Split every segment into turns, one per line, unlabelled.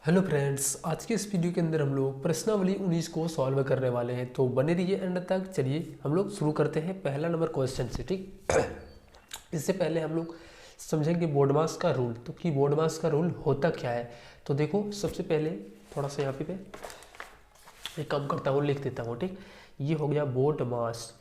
Hello friends, आज के इस वीडियो के अंदर हम लोग प्रश्नावली 19 को सॉल्व करने वाले हैं। तो बने रहिए एंड तक। चलिए हम लोग शुरू करते हैं पहला नंबर क्वेश्चन से। ठीक इससे पहले हम लोग समझेंगे बोर्ड मास का रूल। तो कि बोर्ड मास का रूल होता क्या है। तो देखो, सबसे पहले थोड़ा सा यहाँ पे एक काम करता हूँ, लिख देता हूँ। ठीक, ये हो गया बोर्ड मास।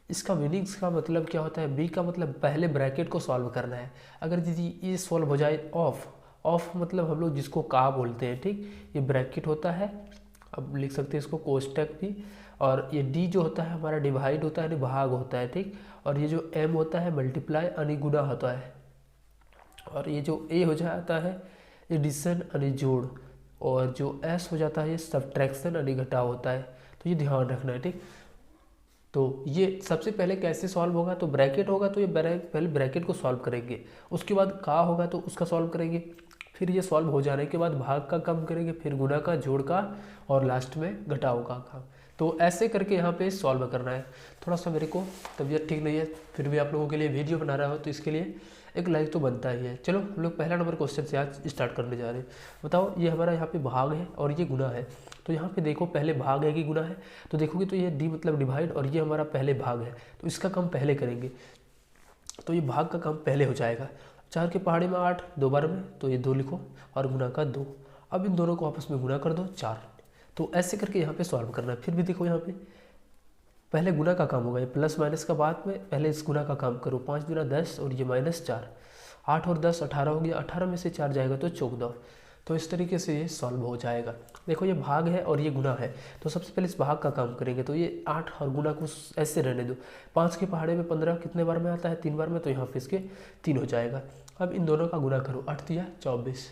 इसका मीनिंग्स का मतलब क्या होता है। बी का मतलब पहले ब्रैकेट को सॉल्व करना है। अगर दीदी ये सॉल्व हो जाए ऑफ, ऑफ मतलब हम लोग जिसको का बोलते हैं। ठीक, ये ब्रैकेट होता है, अब लिख सकते हैं इसको कोष्टक भी। और ये डी जो होता है हमारा डिवाइड होता है, भाग होता है। ठीक, और ये जो एम होता है मल्टीप्लाई यानी गुना होता है। और ये जो ए हो जाता है एडिशन यानी जोड़। और जो एस हो जाता है ये सब्ट्रैक्शन यानी घटाव होता है। तो ये ध्यान रखना है। ठीक, तो ये सबसे पहले कैसे सॉल्व होगा। तो ब्रैकेट होगा तो ये पहले ब्रैकेट को सॉल्व करेंगे, उसके बाद का होगा तो उसका सॉल्व करेंगे, फिर ये सॉल्व हो जाने के बाद भाग का कम करेंगे, फिर गुना का, जोड़ का, और लास्ट में घटाव का। तो ऐसे करके यहाँ पे सॉल्व करना है। थोड़ा सा मेरे को तबीयत ठीक नहीं है, फिर भी आप लोगों के लिए वीडियो बना रहा हो तो इसके लिए एक लाइक तो बनता ही है। चलो हम लोग पहला नंबर क्वेश्चन से आज स्टार्ट करने जा रहे हैं। बताओ, ये हमारा यहाँ पे भाग है और ये गुना है। तो यहाँ पे देखो पहले भाग है कि गुना है। तो देखोगे तो ये डी मतलब डिवाइड, और ये हमारा पहले भाग है तो इसका काम पहले करेंगे। तो ये भाग का काम पहले हो जाएगा। 4 के पहाड़े में 8, 2 बार में, तो ये 2 लिखो, और गुना का 2। अब इन दोनों को आपस में गुना कर दो 4। तो ऐसे करके यहाँ पे सॉल्व करना है। फिर भी देखो यहाँ पे पहले गुना का काम होगा, ये प्लस माइनस का बाद में, पहले इस गुना का काम करो। 5 गुना 10 और ये -4, 8 और 10 18 हो गया। 18 में से 4 जाएगा तो 14। तो इस तरीके से ये सॉल्व हो जाएगा। देखो ये भाग है और ये गुना है, तो सबसे पहले इस भाग का काम करेंगे। तो ये 8 और गुना को ऐसे रहने दो। 5 के पहाड़े में 15 कितने बार में आता है, 3 बार में, तो यहाँ पे इसके 3 हो जाएगा। अब इन दोनों का गुना करो, 8 या 24।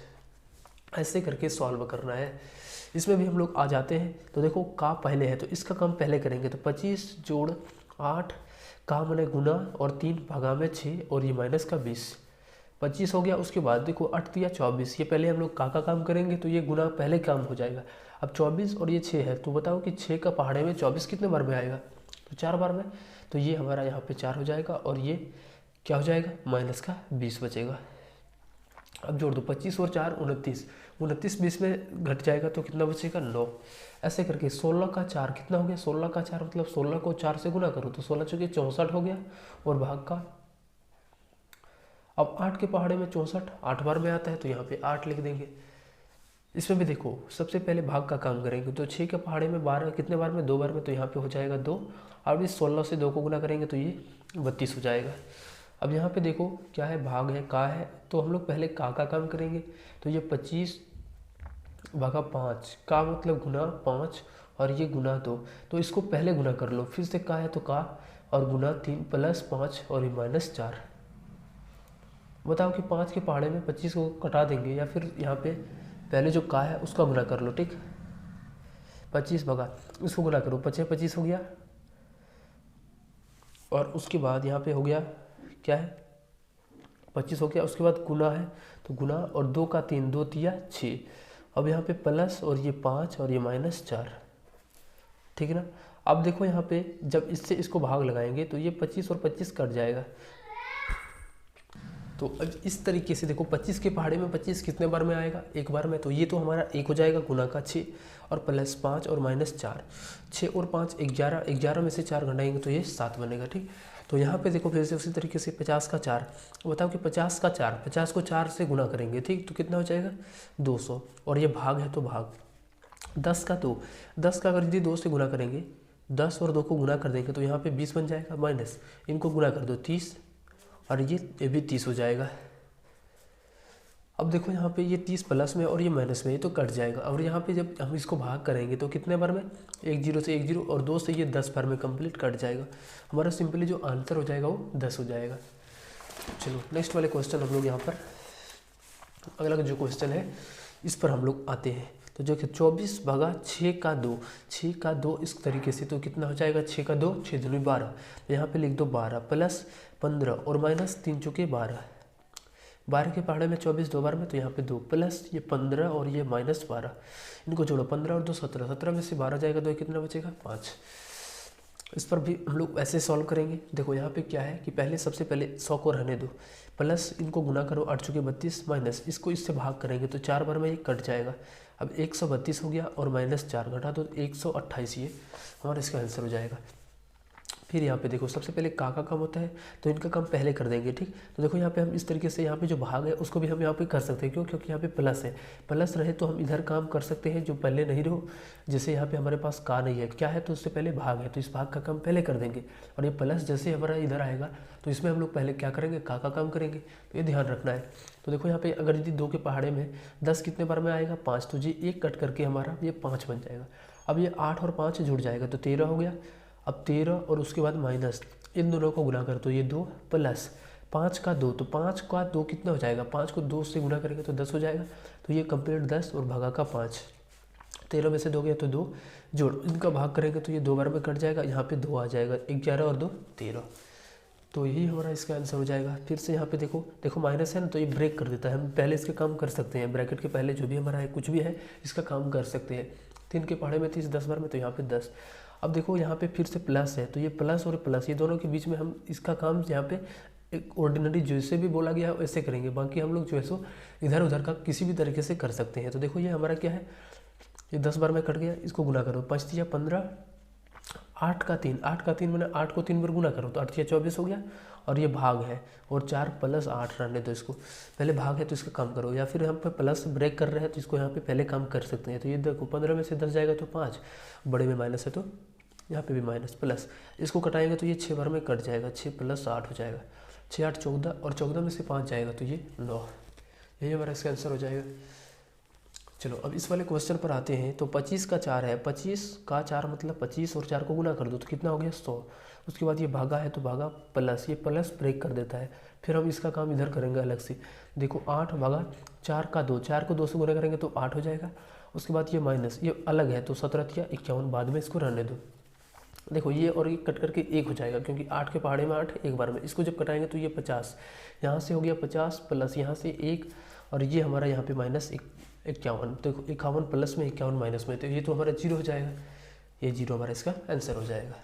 ऐसे करके सॉल्व करना है। इसमें भी हम लोग आ जाते हैं। तो देखो का पहले है तो इसका काम पहले करेंगे। तो 25 जोड़ 8 का मैंने गुना, और 3 भागा में 6, और ये माइनस का 20, 25 हो गया। उसके बाद देखो 8 या 24, ये पहले हम लोग का काम करेंगे तो ये गुना पहले काम हो जाएगा। अब 24 और ये 6 है, तो बताओ कि 6 का पहाड़े में 24 कितने बार में आएगा, तो 4 बार में। तो ये हमारा यहाँ पे 4 हो जाएगा, और ये क्या हो जाएगा, माइनस का 20 बचेगा। अब जोड़ दो 25 और 4 29, 29 20 में घट जाएगा तो कितना बचेगा, 9। ऐसे करके 16 का 4 कितना हो गया, 16 का 4 मतलब 16 को 4 से गुना करो तो 16 चौके 64 हो गया, और भाग का। अब 8 के पहाड़े में 64 8 बार में आता है तो यहाँ पे 8 लिख देंगे। इसमें भी देखो सबसे पहले भाग का काम करेंगे। तो 6 के पहाड़े में 12 कितने बार में, 2 बार में, तो यहाँ पे हो जाएगा 2। अब इस 16 से 2 को गुना करेंगे तो ये 32 हो जाएगा। अब यहाँ पे देखो क्या है, भाग है, का है, तो हम लोग पहले का काम करेंगे। तो ये 25 भागा 5, का मतलब गुना 5, और ये गुना 2, तो इसको पहले गुना कर लो। फिर से का है तो का, और गुना 3 प्लस 5, और ये -4। बताओ कि 5 के पहाड़े में 25 को कटा देंगे, या फिर यहाँ पे पहले जो का है उसका गुना कर लो। ठीक, 25 भगा इसको गुना करो, 25 25 हो गया। और उसके बाद यहाँ पे हो गया क्या है, 25 हो गया। उसके बाद गुना है तो गुना, और 2 का 3, 2 तिया 6। अब यहाँ पे प्लस, और ये 5, और ये -4। ठीक है ना। अब देखो यहाँ पे जब इससे इसको भाग लगाएंगे तो ये 25 और 25 कट जाएगा। तो अब इस तरीके से देखो 25 के पहाड़े में 25 कितने बार में आएगा, एक बार में, तो ये तो हमारा एक हो जाएगा गुना का 6, और प्लस 5 और -4, 6 और 5 11, 11 में से 4 घटाएंगे तो ये 7 बनेगा। ठीक, तो यहाँ पे देखो फिर से उसी तरीके से 50 का 4, बताओ कि 50 का 4, 50 को 4 से गुना करेंगे। ठीक, तो कितना हो जाएगा 200, और ये भाग है तो भाग। 10 का 2, 10 का अगर यदि 2 से गुना करेंगे, 10 और 2 को गुना कर देंगे तो यहाँ पे 20 बन जाएगा, माइनस इनको गुना कर दो 30, और ये भी 30 हो जाएगा। अब देखो यहाँ पे ये 30 प्लस में और ये माइनस में, ये तो कट जाएगा। और यहाँ पे जब हम इसको भाग करेंगे तो कितने बार में, 1 0 से 1 0, और 2 से ये 10 बार में कंप्लीट कट जाएगा। हमारा सिंपली जो आंसर हो जाएगा वो 10 हो जाएगा। चलो नेक्स्ट वाले क्वेश्चन हम लोग यहाँ पर, अगला जो क्वेश्चन है इस पर हम लोग आते हैं। तो जो कि 24 भागा 6 का 2, 6 का 2 इस तरीके से, तो कितना हो जाएगा, 6 का 2 6 दूनी 12, तो यहाँ पे लिख दो 12 प्लस 15 और माइनस 3 चौके 12, 12 के पहाड़े में 24 2 बार में, तो यहाँ पे 2 प्लस ये 15 और ये -12, इनको जोड़ो 15 और 2 17, 17 में से 12 जाएगा तो कितना बचेगा 5। इस पर भी हम लोग ऐसे सॉल्व करेंगे। देखो यहाँ पे क्या है कि पहले सबसे पहले 100 को रहने दो, प्लस इनको गुना करो 8 चुके 32, माइनस इसको इससे भाग करेंगे तो 4 बार में ये कट जाएगा। अब 132 हो गया और माइनस 4 घटा तो 128, ये हमारा इसका आंसर हो जाएगा। फिर यहाँ पे देखो सबसे पहले का कम होता है तो इनका काम पहले कर देंगे, ठीक। तो देखो यहाँ पे हम इस तरीके से यहाँ पे जो भाग है उसको भी हम यहाँ पे कर सकते हैं, क्यों? क्योंकि यहाँ पे प्लस है, प्लस रहे तो हम इधर काम कर सकते हैं जो पहले नहीं रहो। जैसे यहाँ पे हमारे पास का नहीं है, क्या है तो उससे पहले भाग है, तो इस भाग का काम पहले कर देंगे। और ये प्लस जैसे हमारा इधर आएगा तो इसमें हम लोग पहले क्या करेंगे, का काम करेंगे, तो ये ध्यान रखना है। तो देखो यहाँ पे अगर यदि 2 के पहाड़े में 10 कितने बार में आएगा, 5, तो जी 1 कट करके हमारा ये 5 बन जाएगा। अब ये 8 और 5 जुड़ जाएगा तो 13 हो गया। अब 13 और उसके बाद माइनस, इन दोनों को गुना कर तो ये 2 प्लस 5 का 2, तो 5 का 2 कितना हो जाएगा, 5 को 2 से गुना करेंगे तो 10 हो जाएगा। तो ये कंप्लीट 10 और भागा का 5, 13 में से 2 गया तो 2 जोड़, इनका भाग करेंगे तो ये 2 बार में कट जाएगा, यहाँ पे 2 आ जाएगा, 11 और 2 13। तो यही हमारा इसका आंसर हो जाएगा। फिर से यहाँ पे देखो माइनस है ना तो ये ब्रेक कर देता है, हम पहले इसके काम कर सकते हैं, ब्रैकेट के पहले जो भी हमारा है कुछ भी है इसका काम कर सकते हैं। 3 के पहाड़े में 30 10 बार में, तो यहाँ पे 10। अब देखो यहाँ पे फिर से प्लस है तो ये प्लस और प्लस ये दोनों के बीच में हम इसका काम यहाँ पे एक ऑर्डिनरी जैसे भी बोला गया है वैसे करेंगे, बाकी हम लोग जो है सो इधर उधर का किसी भी तरीके से कर सकते हैं। तो देखो ये हमारा क्या है, ये 10 बार में कट गया, इसको गुना करो, 5 या 15, 8 का 3 मैंने 8 को 3 बार गुना करो तो 8 या 24 हो गया। और ये भाग है और 4 प्लस 8 रहने दो, इसको पहले भाग है तो इसका काम करो, या फिर हम पे प्लस ब्रेक कर रहे हैं तो इसको यहाँ पे पहले काम कर सकते हैं। तो ये देखो 15 में से 10 जाएगा तो 5, बड़े में माइनस है तो यहाँ पे भी माइनस, प्लस इसको कटाएंगे तो ये 6 बार में कट जाएगा, 6 प्लस 8 हो जाएगा, 6 8 14 और 14 में से 5 जाएगा तो ये 9, यही हमारा इसका आंसर हो जाएगा। चलो अब इस वाले क्वेश्चन पर आते हैं। तो 25 का 4 है, 25 का 4 मतलब 25 और 4 को गुना कर दो तो कितना हो गया 100। उसके बाद ये भागा है तो भागा प्लस, ये प्लस ब्रेक कर देता है। फिर हम इसका काम इधर करेंगे अलग से, देखो 8 भागा 4 का 2, 4 को 2 से गुना करेंगे तो 8 हो जाएगा। उसके बाद ये माइनस, ये अलग है तो 17 या 51, बाद में इसको रहने दो। देखो ये और ये कट करके 1 हो जाएगा, क्योंकि 8 के पहाड़े में 8 एक बार में, इसको जब कटाएंगे तो ये 50, यहाँ से हो गया 50 प्लस यहाँ से 1 और ये हमारा यहाँ पे माइनस 51। तो 51 प्लस में 51 माइनस में, तो ये तो हमारा 0 हो जाएगा, ये 0 हमारा इसका आंसर हो जाएगा।